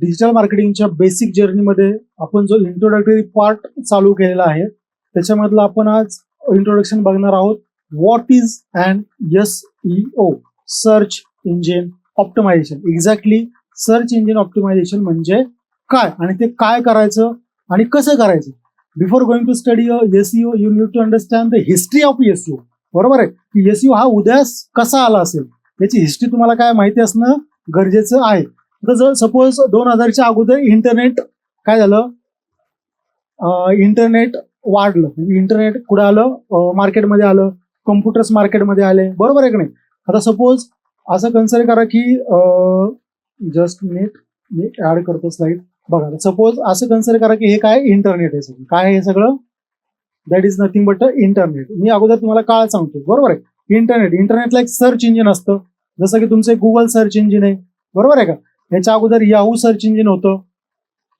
Digital मार्केटिंगच्या basic जर्नीमध्ये आपण जो इंट्रोडक्टरी पार्ट चालू केलेला आहे त्याच्यामधलं आपण आज इंट्रोडक्शन बघणार आहोत. What is and SEO, search engine optimisation. Exactly search engine optimisation म्हणजे काय आणि ते काय करायचं आणि कसं करायचं. Before going to study SEO you need to understand the history of SEO. बरोबर आहे की SEO हा उदयास कसा आला असेल याची हिस्ट्री तुम्हाला काय माहिती असणं गरजेचं आहे. तर जर सपोज 2000च्या अगोदर इंटरनेट काय झालं, इंटरनेट वाढलं, इंटरनेट कुठं आलं, मार्केटमध्ये आलं, कम्प्युटर्स मार्केटमध्ये आले. बरोबर आहे की नाही. आता सपोज असं कन्सिडर करा की जस्ट मिनिट मी ऍड करतो स्लाइड. बघा सपोज असं कन्सिडर करा की हे काय इंटरनेट आहे. सगळं काय हे सगळं that is nothing but internet. मी अगोदर तुम्हाला काय सांगतो. बरोबर आहे. इंटरनेटला एक सर्च इंजिन असतं, जसं की तुमचं गुगल सर्च इंजिन आहे. बरोबर आहे का. याच्या अगोदर याहू सर्च इंजिन होतं.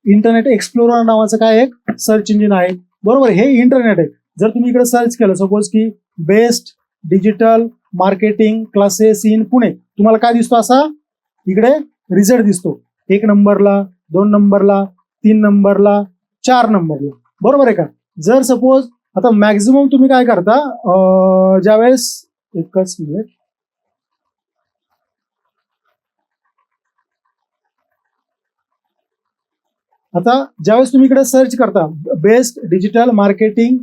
इंटरनेट एक्सप्लोरर नावाचं काय एक सर्च इंजिन आहे. बरोबर. हे इंटरनेट आहे. जर तुम्ही इकडे सर्च केलं सपोज की best digital marketing classes in Pune, तुम्हाला काय दिसतो असा इकडे रिझल्ट दिसतो. 1 नंबरला, 2 नंबरला, 3 नंबरला, 4 नंबरला. बरोबर आहे का. जर सपोज आता मॅक्झिमम तुम्ही काय करता, ज्यावेळेस एकच मिनिट, आता ज्यावेळेस तुम्ही इकडे सर्च करता best digital marketing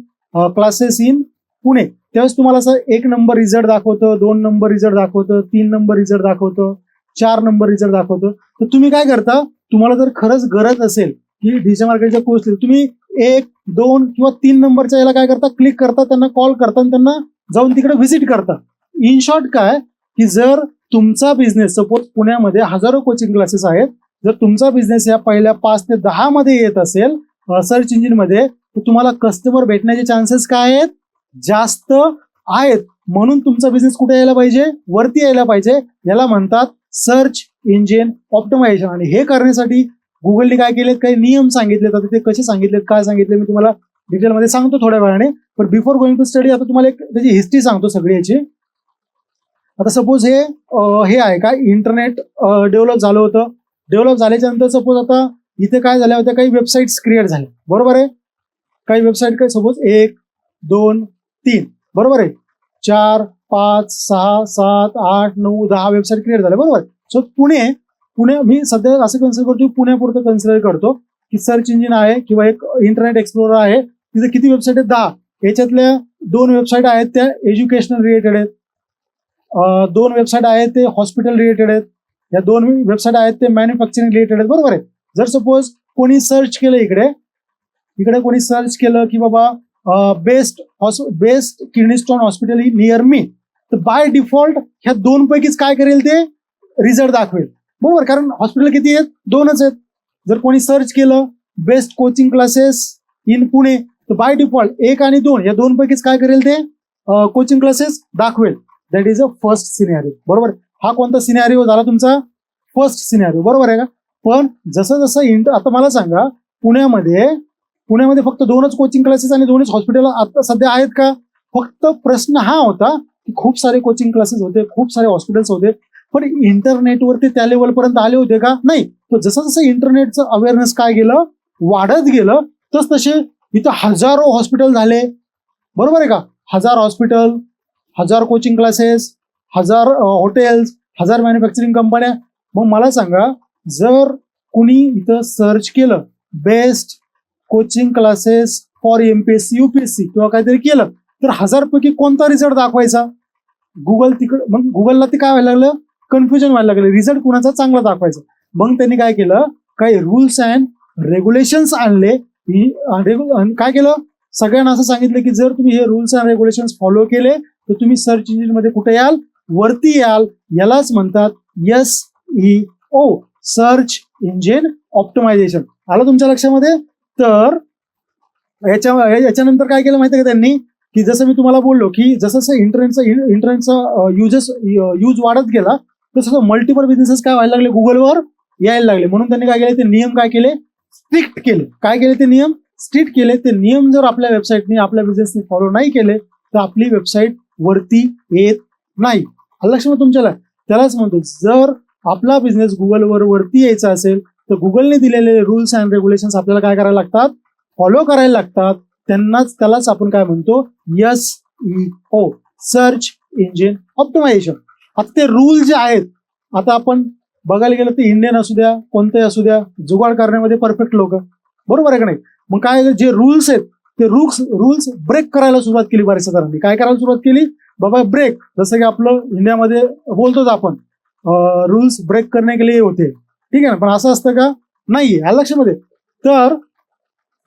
classes in Pune, त्यावेळेस तुम्हाला असं 1 नंबर रिझल्ट दाखवतं, 2 नंबर रिझल्ट दाखवतं, 3 नंबर रिझल्ट दाखवतं, 4 नंबर रिझल्ट दाखवतं. तर तुम्ही काय करता, तुम्हाला जर खरंच गरज असेल की डिजिटल मार्केटिंगच्या कोर्स, तुम्ही 1, 2 किंवा 3 नंबरच्या याला काय करता, क्लिक करता, त्यांना कॉल करता आणि त्यांना जाऊन तिकडे व्हिजिट करता. इन शॉर्ट काय की जर तुमचा बिझनेस सपोज पुण्यामध्ये हजारो कोचिंग क्लासेस आहेत, जर तुमचा बिझनेस या पहिल्या 5 ते 10 मध्ये येत असेल सर्च इंजिन मध्ये, तर तुम्हाला कस्टमर भेटण्याचे चान्सेस काय आहेत, जास्त आहेत. म्हणून तुमचा बिझनेस कुठे यायला पाहिजे, वरती यायला पाहिजे. याला म्हणतात सर्च इंजिन ऑप्टिमायझेशन. आणि हे करण्यासाठी गुगलने काय केलेत, काही नियम सांगितलेत. आता ते कसे सांगितलेत, काय सांगितले, मी तुम्हाला डिटेलमध्ये सांगतो थोड्या वेळाने. पण बिफोर गोइंग टू स्टडी आता तुम्हाला एक त्याची हिस्ट्री सांगतो सगळी याची. आता सपोज हे आहे काय, इंटरनेट डेव्हलप झालं होतं. डेव्हलप झाल्याच्या नंतर सपोज आता इथे काय झाल्या होत्या, काही वेबसाईट्स क्रिएट झाल्या. बरोबर आहे. काही वेबसाईट काय सपोज 1, 2, 3, बरोबर आहे, 4, 5, 6, 7, 8, 9, 10 वेबसाईट क्रिएट झाल्या. बरोबर. सो पुणे मी सध्या असं कन्सिडर करतो, पुण्यापुरतं कन्सिडर करतो की सर्च इंजिन आहे किंवा एक इंटरनेट एक्सप्लोरर आहे. तिथे किती वेबसाईट आहेत, 10. याच्यातल्या 2 वेबसाईट आहेत त्या एज्युकेशनल रिलेटेड आहेत, 2 वेबसाईट आहेत ते हॉस्पिटल रिलेटेड आहेत, या 2 वेबसाईट आहेत ते मॅन्युफॅक्चरिंग रिलेटेड आहेत. बरोबर आहे. जर सपोज कोणी सर्च केलं इकडे कोणी सर्च केलं की बाबा बेस्ट किडनी स्टोन हॉस्पिटल ही नियर मी, तर बाय डिफॉल्ट ह्या 2 पैकीच काय करेल, ते रिझल्ट दाखवेल. बरोबर. कारण हॉस्पिटल किती आहेत, 2च आहेत. जर कोणी सर्च केलं best coaching classes in Pune, तर बाय डिफॉल्ट 1 आणि 2 या 2 पैकीच काय करेल, ते कोचिंग क्लासेस दाखवेल. That is a first scenario. बरोबर. हा कोणता सिनेरिओ झाला तुमचा, फर्स्ट सिनेरिओ. बरोबर आहे का. पण जसं जसं आता मला सांगा, पुण्यामध्ये फक्त 2च कोचिंग क्लासेस आणि 2च हॉस्पिटल आता सध्या आहेत का. फक्त प्रश्न हा होता की खूप सारे कोचिंग क्लासेस होते, खूप सारे हॉस्पिटल्स होते, पण इंटरनेटवरती त्या लेवलपर्यंत आले होते का, नाही. तर जसं जसं इंटरनेटचं अवेअरनेस काय गेलं, वाढत गेलं, तसे इथं हजारो हॉस्पिटल झाले. बरोबर आहे का. 1000 hospital, 1000 coaching classes, 1000 hotels, 1000 manufacturing कंपन्या. मग मला सांगा, जर कुणी इथं सर्च केलं best coaching classes for MPSC UPSC किंवा काहीतरी केलं, तर 1000 पैकी कोणता रिझल्ट दाखवायचा, मग गुगलला ते काय व्हायला लागलं, कन्फ्युजन व्हायला लागलं, रिझल्ट कुणाचा चांगला दाखवायचा. मग त्यांनी काय केलं, काही रूल्स अँड रेग्युलेशन्स आणले. काय केलं, सगळ्यांना असं सांगितलं की जर तुम्ही हे रूल्स अँड रेग्युलेशन्स फॉलो केले तर तुम्ही सर्च इंजिन मध्ये कुठे याल, वरती याल. यालाच म्हणतात SEO, सर्च इंजिन ऑप्टिमायझेशन. आलं तुमच्या लक्षामध्ये. तर याच्यानंतर काय केलं माहिती आहे का त्यांनी, की जसं मी तुम्हाला बोललो की जसं इंटरनेटचा यूज वाढत गेला, तसं मल्टिपल बिझनेसेस काय व्हायला लागले, गुगलवर यायला लागले. म्हणून त्यांनी काय केले, ते नियम काय केले, स्ट्रिक्ट केले. काय केले, ते नियम स्ट्रिक्ट केले. ते नियम जर आपल्या वेबसाईटने, आपल्या बिझनेसने फॉलो नाही केले, तर आपली वेबसाईट वरती येत नाही. लक्षात तुमच्याला. त्यालाच म्हणतो, जर आपला बिझनेस गुगलवर वरती यायचा असेल तर गुगलने दिलेले रूल्स अँड रेग्युलेशन्स आपल्याला काय करायला लागतात, फॉलो करायला लागतात. त्यालाच आपण काय म्हणतो, SEO, सर्च इंजिन ऑप्टिमायझेशन. आता ते रूल जे आहेत, आता आपण बघायला गेलं तर इंडियन असू द्या, कोणतेही असू द्या, जुगाड करण्यामध्ये परफेक्ट लोक, बरोबर आहे का नाही. मग काय जे रूल्स आहेत ते रूल्स ब्रेक करायला सुरुवात केली बऱ्याचशा जणांनी. काय करायला सुरुवात केली बाबा, ब्रेक. जसं की आपलं इंडियामध्ये बोलतोच आपण, रूल्स ब्रेक करणे के लिए होते, ठीक आहे ना. पण असं असतं का, नाही, या लक्षामध्ये. तर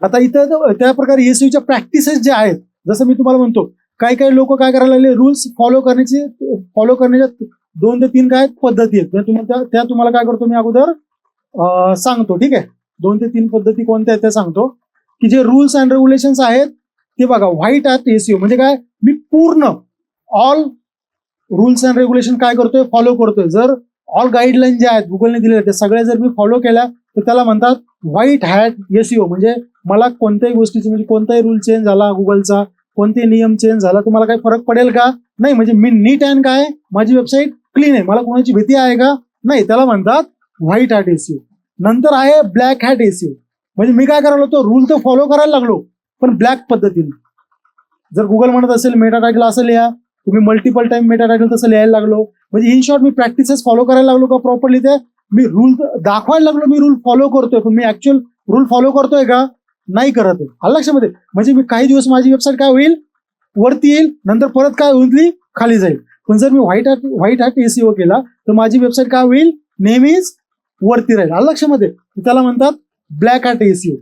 आता इथं त्या प्रकारे एसईओच्या प्रॅक्टिसेस जे आहेत, जसं मी तुम्हाला म्हणतो, काही लोक काय करायला लागले, रूल्स फॉलो करण्याच्या 2 ते 3 काय पद्धती आहेत. त्या तुम्हाला काय करतो मी अगोदर सांगतो, ठीक आहे. 2 ते 3 पद्धती कोणत्या आहेत त्या सांगतो. की जे रूल्स अँड रेग्युलेशन्स आहेत ते बघा, व्हाईट हॅट एसईओ म्हणजे काय, मी पूर्ण ऑल रूल्स अँड रेग्युलेशन काय करतोय, फॉलो करतोय. जर ऑल गाईडलाईन ज्या आहेत गुगलने दिलेल्या त्या सगळ्या जर मी फॉलो केल्या तर त्याला म्हणतात व्हाईट हॅट एसईओ. म्हणजे मला कोणत्याही गोष्टीची, म्हणजे कोणताही रूल चेंज झाला गुगलचा, कोणतेही नियम चेंज झाला, तुम्हाला काही फरक पडेल का, नाही. म्हणजे मी नीट अँड काय, माझी वेबसाईट क्लीन आहे, मला कोणाची भीती आहे का, नाही. त्याला म्हणतात व्हाईट हॅट एसईओ. नंतर आहे ब्लॅक हॅट एसईओ. म्हणजे मी काय करायला होतो, रूल तर फॉलो करायला लागलो पण ब्लॅक पद्धतीने. जर गुगल म्हणत असेल मेटा टायटल असं लिहा, तुम्ही मल्टिपल टाइम मेटा टायटल तसं लिहायला लागलो. म्हणजे in short me practices follow करायला लागलो का प्रॉपरली, ते मी रूल दाखवायला लागलो, मी रूल फॉलो करतोय, पण मी ऍक्च्युअल रूल फॉलो करतोय का, नाही करत आहे. आलं लक्षामध्ये. म्हणजे मी काही दिवस माझी वेबसाईट काय होईल, वरती येईल, नंतर परत काय होईल, खाली जाईल. पण जर मी व्हाईट हॅट एसईओ केला तर माझी वेबसाईट काय होईल, नेहमीच वरती राहील. आलं लक्षामध्ये. त्याला म्हणतात ब्लॅक हॅट एसईओ.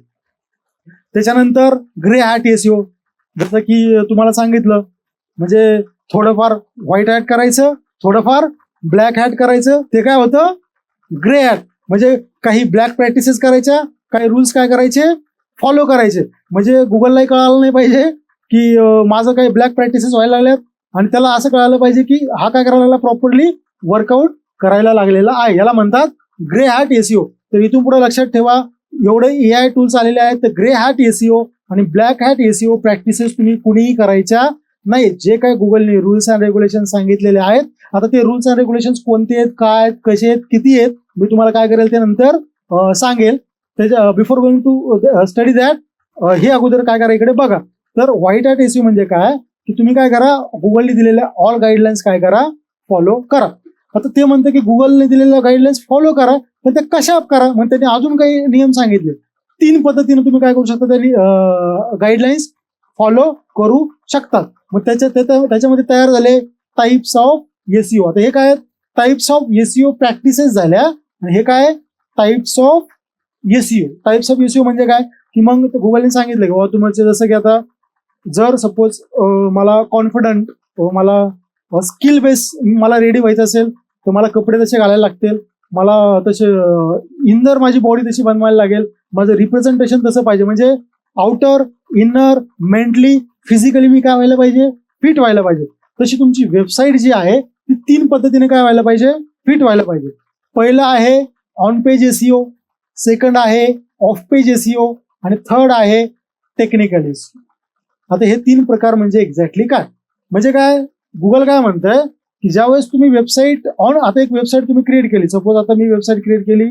त्याच्यानंतर ग्रे हॅट एसईओ. जसं की तुम्हाला सांगितलं, म्हणजे थोडंफार व्हाईट हॅट करायचं, थोडंफार ब्लॅक हॅट करायचं, ते काय होतं, ग्रे हॅट. म्हणजे काही ब्लॅक प्रॅक्टिसेस करायच्या, काही रूल्स काय करायचे, फॉलो करायचे. म्हणजे गुगललाही कळालं नाही पाहिजे की माझं काही ब्लॅक प्रॅक्टिसेस व्हायला लागल्यात, आणि त्याला असं कळालं पाहिजे की हा काय करायला लागला, प्रॉपरली वर्कआउट करायला लागलेला आहे. याला म्हणतात ग्रे हॅट एसईओ. तर इथून पुढे लक्षात ठेवा, एवढे AI टूल्स आलेले आहेत, तर ग्रे हॅट एसईओ आणि ब्लॅक हॅट एसईओ प्रॅक्टिसेस तुम्ही कुणीही करायच्या नाही. जे काही गुगलने रूल्स अँड रेग्युलेशन सांगितलेले आहेत, आता ते रूल्स अँड रेग्युलेशन कोणते आहेत, काय आहेत, कसे आहेत, किती आहेत, मी तुम्हाला काय करेल ते नंतर सांगेल. त्याच्या before going to study that, हे अगोदर काय करा, इकडे बघा. तर व्हाईट हॅट एसईओ म्हणजे काय, की तुम्ही काय करा, गुगलने दिलेल्या ऑल गाईडलाईन्स काय करा, फॉलो करा. आता ते म्हणतं की गुगलने दिलेल्या गाईडलाईन्स फॉलो करा, पण ते कशा करा, मग त्यांनी अजून काही नियम सांगितले. 3 पद्धतीने तुम्ही काय करू शकता, त्यांनी गाईडलाईन्स फॉलो करू शकतात. मग त्याच्यामध्ये तयार झाले टाइप्स ऑफ एसईओ. आता हे काय, टाइप्स ऑफ एसईओ प्रॅक्टिसेस झाल्या, आणि हे काय, types of SEO. Types of SEO म्हणजे काय, की मग गुगलने सांगितलं की बाबा तुमचे, जसं की आता जर सपोज मला कॉन्फिडंट, मला स्किल बेस मला रेडी व्हायचं असेल, तर मला कपडे तसे घालायला लागतील, मला तसे इनर माझी बॉडी तशी बनवायला लागेल, माझं रिप्रेझेंटेशन तसं पाहिजे. म्हणजे आउटर, इनर, मेंटली, फिजिकली मी काय व्हायला पाहिजे, फिट व्हायला पाहिजे. तशी तुमची वेबसाईट जी आहे ती 3 पद्धतीने काय व्हायला पाहिजे, फिट व्हायला पाहिजे. पहिलं आहे ऑन पेज एसईओ, सेकंड आहे ऑफ पेज एसईओ, आणि थर्ड आहे टेक्निकल एसईओ. आता हे 3 प्रकार म्हणजे एक्झॅक्टली काय, म्हणजे काय, गुगल काय म्हणतंय की ज्यावेळेस तुम्ही वेबसाईट आता एक वेबसाईट तुम्ही क्रिएट केली, सपोज आता मी वेबसाईट क्रिएट केली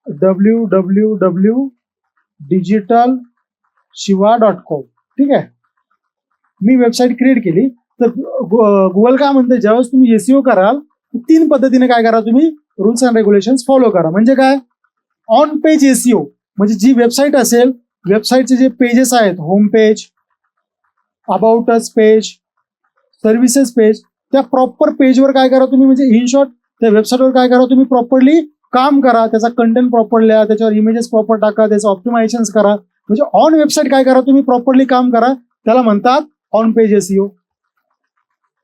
www.digitalshiva.com, ठीक आहे. मी वेबसाईट क्रिएट केली, तर गुगल काय म्हणते, ज्यावेळेस तुम्ही एसईओ कराल 3 पद्धतीने काय करा, तुम्ही रूल्स अँड रेग्युलेशन्स फॉलो करा. म्हणजे काय, ऑन पेज एसईओ म्हणजे जी वेबसाईट असेल, वेबसाईटचे जे पेजेस आहेत, home page, about us page, services page, त्या प्रॉपर पेजवर काय करा तुम्ही, म्हणजे इन शॉर्ट त्या वेबसाईटवर काय करा तुम्ही, प्रॉपरली काम करा, त्याचा कंटेंट प्रॉपर लिहा, त्याच्यावर इमेजेस प्रॉपर टाका, त्याचं ऑप्टिमायझेशन करा. म्हणजे ऑन वेबसाईट काय करा तुम्ही, प्रॉपरली काम करा, त्याला म्हणतात ऑन पेज एसईओ.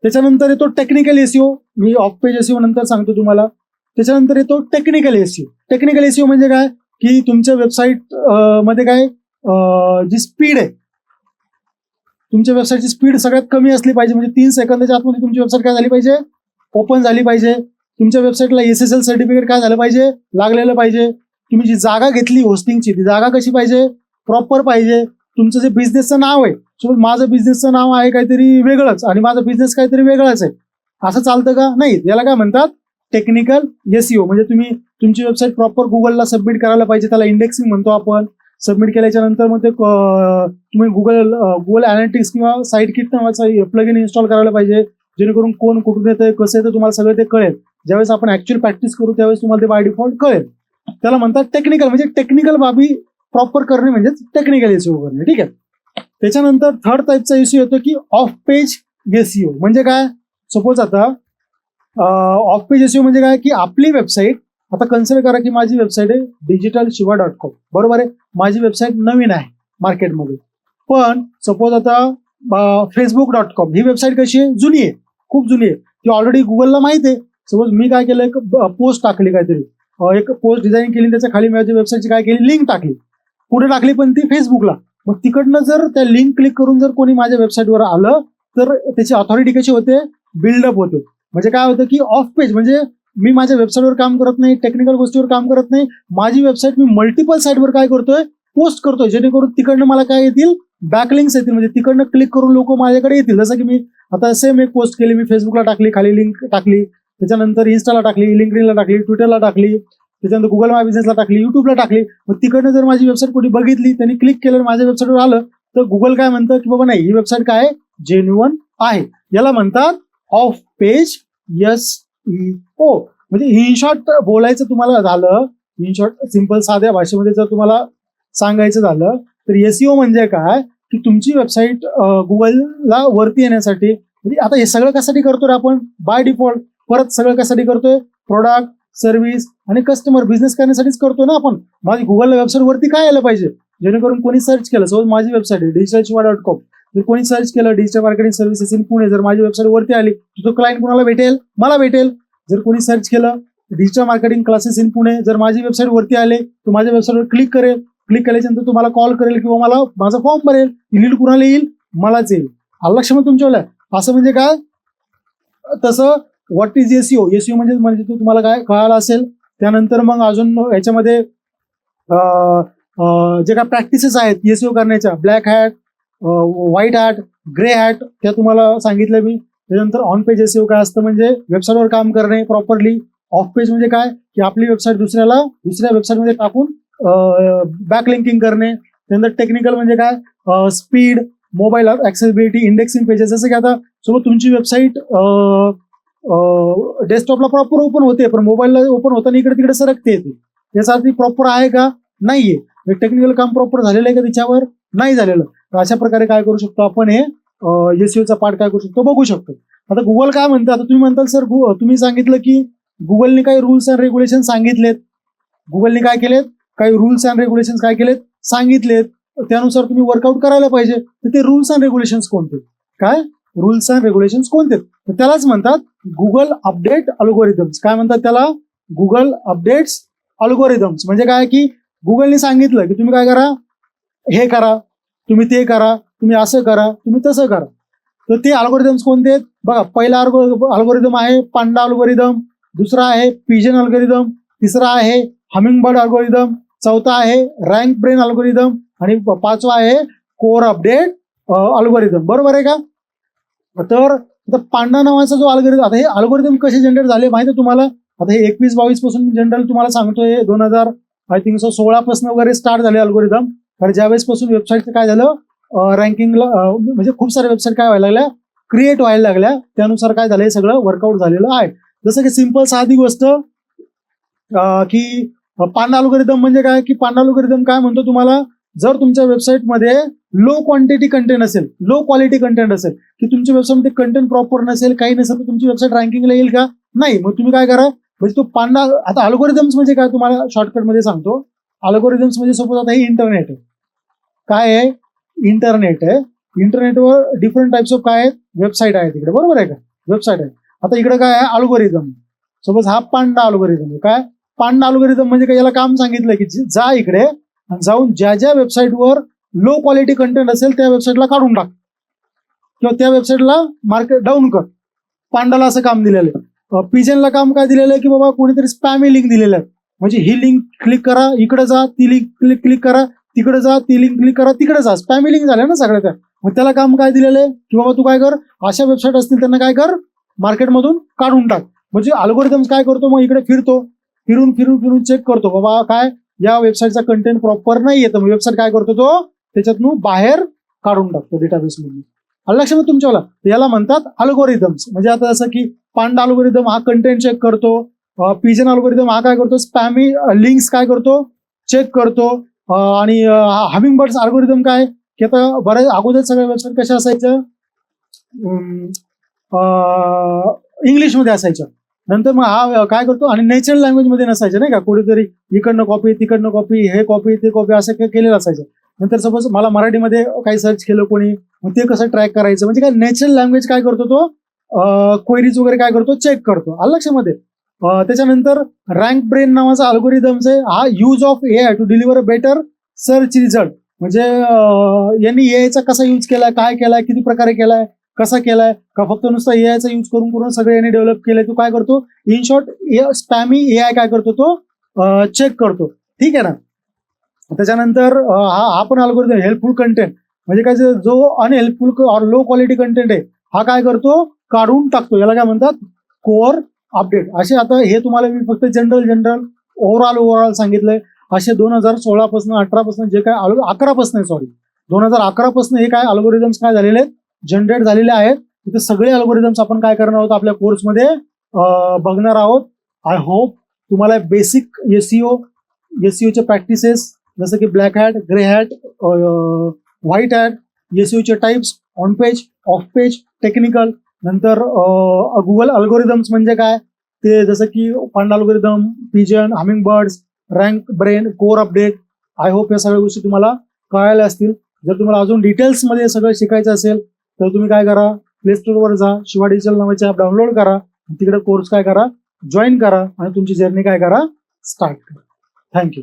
त्याच्यानंतर येतो technical SEO, me of page SEO नंतर सांगतो तुम्हाला. त्याच्यानंतर येतो टेक्निकल एसईओ. टेक्निकल एसईओ म्हणजे काय, की तुमच्या वेबसाईट मध्ये काय जी स्पीड आहे, तुमच्या वेबसाईटची स्पीड सगळ्यात कमी असली पाहिजे. म्हणजे 3 सेकंदाच्या आतमध्ये तुमची वेबसाईट काय झाली पाहिजे, ओपन झाली पाहिजे. तुमच्या वेबसाईटला SSL सर्टिफिकेट काय झालं पाहिजे, लागलेलं पाहिजे. तुम्ही जी जागा घेतली होस्टिंगची, ती जागा कशी पाहिजे, प्रॉपर पाहिजे. तुमचं जे बिझनेसचं नाव आहे, सो माझं बिझनेसचं नाव आहे काहीतरी वेगळंच आणि माझा बिझनेस काहीतरी वेगळाच आहे, असं चालतं का, नाही. याला काय म्हणतात टेक्निकल एसईओ म्हणजे तुम्ही तुमची वेबसाईट प्रॉपर गुगलला सबमिट करायला पाहिजे, त्याला इंडेक्सिंग म्हणतो आपण. सबमिट केल्याच्या नंतर मग ते तुम्ही गुगल अॅनालिटिक्स किंवा साईट किट नावाचा प्लगइन इन्स्टॉल करायला पाहिजे, जेणेकरून कोण कुठून येतं कसं येतं तुम्हाला सगळं ते कळेल. ज्यावेळेस आपण ऍक्च्युअल प्रॅक्टिस करू त्यावेळेस तुम्हाला ते बाय डिफॉल्ट कळेल. त्याला म्हणतात टेक्निकल, म्हणजे टेक्निकल बाबी प्रॉपर करणे म्हणजेच टेक्निकल एसईओ करणे. ठीक आहे. त्याच्यानंतर थर्ड टाईपचा एसईओ येतो की ऑफ पेज एसईओ. म्हणजे काय, सपोज आता ऑफ पेज एसईओ म्हणजे काय की आपली वेबसाईट, आता कन्सिडर करा की माझी वेबसाईट आहे digitalshiva.com, बरोबर आहे. माझी वेबसाईट नवीन आहे मार्केटमध्ये. पण सपोज आता facebook.com ही वेबसाईट कशी आहे, जुनी आहे, खूप जुनी आहे, ती ऑलरेडी गुगलला माहिती आहे. सपोज मी काय केलं, एक पोस्ट टाकली, काहीतरी एक पोस्ट डिझाईन केली, त्याच्या खाली माझ्या वेबसाईटची काय केली, लिंक टाकली, कुठे टाकली, पण ती फेसबुकला. मग तिकडनं जर त्या लिंक क्लिक करून जर कोणी माझ्या वेबसाईटवर आलं तर त्याची ऑथॉरिटी कशी होते, बिल्डअप होते. म्हणजे काय होतं की ऑफ पेज म्हणजे मी माझ्या वेबसाईटवर काम करत नाही, टेक्निकल गोष्टीवर काम करत नाही, माझी वेबसाईट मी मल्टिपल साईटवर काय करतोय, पोस्ट करतोय, जेणेकरून तिकडनं मला काय येतील, बॅकलिंक्स येतील, म्हणजे तिकडनं क्लिक करून लोक माझ्याकडे येतील. जसं की मी आता सेम एक पोस्ट केली, मी फेसबुकला टाकली, खाली लिंक टाकली, त्याच्यानंतर इन्स्टाला टाकली, लिंक्डइनला टाकली, ट्विटरला टाकली, त्याच्यानंतर गुगल माय बिझनेसला टाकली, युट्यूबला टाकली. मग तिकडनं जर माझी वेबसाईट कोणी बघितली, त्यांनी क्लिक केलं, माझ्या वेबसाईटवर आलं, तर गुगल काय म्हणतं की बाबा नाही, ही वेबसाईट काय आहे, जेन्युइन आहे. याला म्हणतात ऑफ पेज एसईओ. म्हणजे इन शॉर्ट बोलायचं तुम्हाला झालं, इन शॉर्ट सिंपल साध्या भाषेमध्ये जर तुम्हाला सांगायचं झालं तर एसईओ म्हणजे काय की तुमची वेबसाईट गुगलला वरती येण्यासाठी, म्हणजे आता हे सगळं कशासाठी करतोय आपण, बाय डिफॉल्ट परत सगळं कशासाठी करतोय, प्रोडक्ट, सर्व्हिस आणि कस्टमर बिझनेस करण्यासाठीच करतो ना आपण. माझी गुगल वेबसाईट वरती काय आलं पाहिजे, जेणेकरून कोणी सर्च केलं, सपोज माझी वेबसाईट आहे digitalshiva.com, जर कोणी सर्च केलं digital marketing services in Pune, जर माझी वेबसाईट वरती आली तर तो क्लायंट कोणाला भेटेल, मला भेटेल. जर कोणी सर्च केलं digital marketing classes in Pune, जर माझी वेबसाईट वरती आले तो माझ्या वेबसाईटवर क्लिक करेल, क्लिक केल्याच्यानंतर तुम्हाला कॉल करेल किंवा मला माझा फॉर्म भरेल, लीड कुणाला येईल, मलाच येईल. लक्ष मग तुमच्या असं म्हणजे काय, तसं व्हॉट इज एसईओ. एसईओ म्हणजे तुम्हाला काय कळालं असेल. त्यानंतर मग अजून याच्यामध्ये जे काय प्रॅक्टिसेस आहेत एसईओ करण्याच्या, black hat, white hat, grey hat, त्या तुम्हाला सांगितलं मी. त्यानंतर ऑन पेज एसईओ काय असतं, म्हणजे वेबसाईटवर काम करणे प्रॉपरली. ऑफ पेज म्हणजे काय की आपली वेबसाईट दुसऱ्या वेबसाईटमध्ये टाकून बॅकलिंकिंग करणे. त्यानंतर टेक्निकल म्हणजे काय, speed, mobile accessibility, indexing pages. जसं की आता सोबत तुमची वेबसाईट डेस्कटॉपला प्रॉपर ओपन होते, पण मोबाईलला ओपन होताना इकडे तिकडे सरकते येते, याचा अर्थ प्रॉपर आहे का, नाहीये. टेक्निकल काम प्रॉपर झालेलं आहे का त्याच्यावर, नाही झालेलं. तर अशा प्रकारे काय करू शकतो आपण, हे एसईओचा पार्ट काय करू शकतो बघू शकतो. आता गुगल काय म्हणतं, आता तुम्ही म्हणताल सर तुम्ही सांगितलं की गुगलने काही रूल्स अँड रेग्युलेशन सांगितलेत, गुगलने काय केलेत, काही रूल्स अँड रेग्युलेशन काय केलेत, सांगितलेत, त्यानुसार तुम्ही वर्कआउट करायला पाहिजे. तर ते रूल्स अँड रेग्युलेशन्स कोणते, काय रूल्स अँड रेग्युलेशन्स कोणते, तर त्यालाच म्हणतात गुगल अपडेट अल्गोरिदम्स. काय म्हणतात त्याला, गुगल अपडेट्स अल्गोरिदम्स. म्हणजे काय की गुगलने सांगितलं की तुम्ही काय करा, हे करा, तुम्ही ते करा, तुम्ही असं करा, तुम्ही तसं करा. तर ते अल्गोरिदम्स कोणते आहेत बघा. पहिला अल्गोरिदम आहे पांडा अल्गोरिदम, दुसरा आहे पिजन अल्गोरिदम, तिसरा आहे हमिंगबर्ड अल्गोरिदम, चौथा आहे रँक ब्रेन अल्गोरिदम आणि पाचवा आहे कोर अपडेट अल्गोरिदम. बरोबर आहे का. तर पांडा नावाचा जो अल्गोरिदम, आता हे अल्गोरिदम कसे जनरेट झाले माहिती आहे तुम्हाला. आता हे 21-22 पासून जनरल तुम्हाला सांगतोय, 2016 पासून वगैरे स्टार्ट झाले अल्गोरिदम. कारण ज्यावेळेस पासून वेबसाईटचं काय झालं, रँकिंगला म्हणजे खूप साऱ्या वेबसाईट काय व्हायला लागल्या, क्रिएट व्हायला लागल्या, त्यानुसार काय झालं, हे सगळं वर्कआउट झालेलं आहे. जसं की सिंपल साधी गोष्ट की पांडा अल्गोरिदम म्हणजे काय की पांडा अल्गोरिदम काय म्हणतो तुम्हाला, जर तुमच्या वेबसाईटमध्ये लो क्वांटिटी कंटेंट असेल, लो क्वालिटी कंटेंट असेल, की तुमच्या वेबसाईटमध्ये कंटेंट प्रॉपर नसेल, काही नसेल, तर तुमची वेबसाईट रँकिंगला येईल का, नाही. मग तुम्ही काय करा, म्हणजे तो पांडा, आता अल्गोरिदम्स म्हणजे काय तुम्हाला शॉर्टकटमध्ये सांगतो. अल्गोरिदम्स म्हणजे सपोज आता हे इंटरनेट आहे, काय आहे, इंटरनेट आहे, इंटरनेटवर डिफरंट टाइप्स ऑफ काय आहेत, वेबसाईट आहेत इकडे, बरोबर आहे का, वेबसाईट आहे. आता इकडे काय आहे, अल्गोरिदम. सपोज हा पांडा अल्गोरिदम आहे. काय पांडा अल्गोरिदम म्हणजे काय, याला काम सांगितलं की जा इकडे जाऊन ज्या ज्या वेबसाईटवर लो क्वालिटी कंटेंट असेल त्या वेबसाईटला काढून टाक किंवा त्या वेबसाईटला मार्केट डाऊन कर. पांडाला असं काम दिलेलं आहे. पिजनला काम काय दिलेलं आहे की बाबा कोणीतरी स्पॅमी लिंक दिलेलं आहे, म्हणजे ही लिंक क्लिक करा, इकडे जा, ती लिंक क्लिक करा, तिकडे जा, ती लिंक क्लिक करा, तिकडे जा, स्पॅमी लिंक झाल्या ना सगळ्या त्या. मग त्याला काम काय दिलेलं आहे की बाबा तू काय कर, अशा वेबसाईट असतील त्यांना काय कर, मार्केटमधून काढून टाक. म्हणजे अल्गोरिदम काय करतो, मग इकडे फिरतो, फिरून फिरून फिरून चेक करतो बाबा काय या वेबसाईटचा कंटेंट प्रॉपर नाही येतं, मग वेबसाईट काय करतो तो त्याच्यातून बाहेर काढून टाकतो डेटाबेस मधून. लक्षात तुमच्याला याला म्हणतात अल्गोरिदम्स. म्हणजे आता जसं की पांडा अल्गोरिदम हा कंटेंट चेक करतो, पिजन अल्गोरिदम हा काय करतो स्पॅमी लिंक्स काय करतो चेक करतो, आणि हमिंग बर्ड्स अल्गोरिदम काय की आता बऱ्याच अगोदर सगळ्या वेबसाईट कशा असायच्या इंग्लिशमध्ये असायच्या, नंतर मग हा काय करतो आणि नॅचरल लँग्वेज मध्ये नसायचं नाही का, कुठेतरी इकडनं कॉपी तिकडनं कॉपी हे कॉपी ते कॉपी असं काही केलेलं असायचं. नंतर सपोज मला मराठीमध्ये काही सर्च केलं कोणी, मग ते कसं ट्रॅक करायचं, म्हणजे काय नॅचरल लँग्वेज काय करतो तो क्वेरीज वगैरे काय करतो चेक करतो. आलं लक्षामध्ये. त्याच्यानंतर रँक ब्रेन नावाचा अल्गोरिदम्स आहे, हा use of AI to deliver a better search result. म्हणजे यांनी एआयचा कसा यूज केलाय, काय केलाय, किती प्रकारे केलाय, कसा केलाय, का फक्त नुसता एआयचा यूज करून करून सगळे यांनी डेव्हलप केलंय, तो काय करतो इन शॉर्ट स्पॅमी एआय काय करतो तो चेक करतो. ठीक आहे ना. त्याच्यानंतर हा पण अल्गोरिदम हेल्पफुल कंटेंट, म्हणजे काय जो अनहेल्पफुल और लो क्वालिटी कंटेंट आहे हा काय करतो काढून टाकतो, याला काय म्हणतात कोअर अपडेट. असे आता हे तुम्हाला मी फक्त जनरल ओव्हरऑल सांगितलंय. असे 2016 पासून 18 पासून जे काय 11 पासून 2011 पासून हे काय अल्गोरिदम्स काय झालेले आहेत जनरेट झालेले आहेत. तिथे सगळे अल्गोरिदम्स आपण काय करणार आहोत आपल्या कोर्समध्ये बघणार आहोत. आय होप तुम्हाला बेसिक एसईओचे प्रॅक्टिसेस जसं की black hat, grey hat, white hat, एसईओचे types, on page, off page, technical, नंतर गुगल अल्गोरिदम्स म्हणजे काय ते, जसं की panda algorithm, pigeon, hummingbirds, RankBrain, core update. I hope या सगळ्या गोष्टी तुम्हाला कळायला असतील. जर तुम्हाला अजून डिटेल्समध्ये सगळं शिकायचं असेल तर तुम्ही काय करा, प्ले स्टोअरवर जा, शिवा डिजिटल नावाचे ॲप डाउनलोड करा, तिकडे कोर्स काय करा जॉईन करा आणि तुमची जर्नी काय करा स्टार्ट करा. थँक्यू.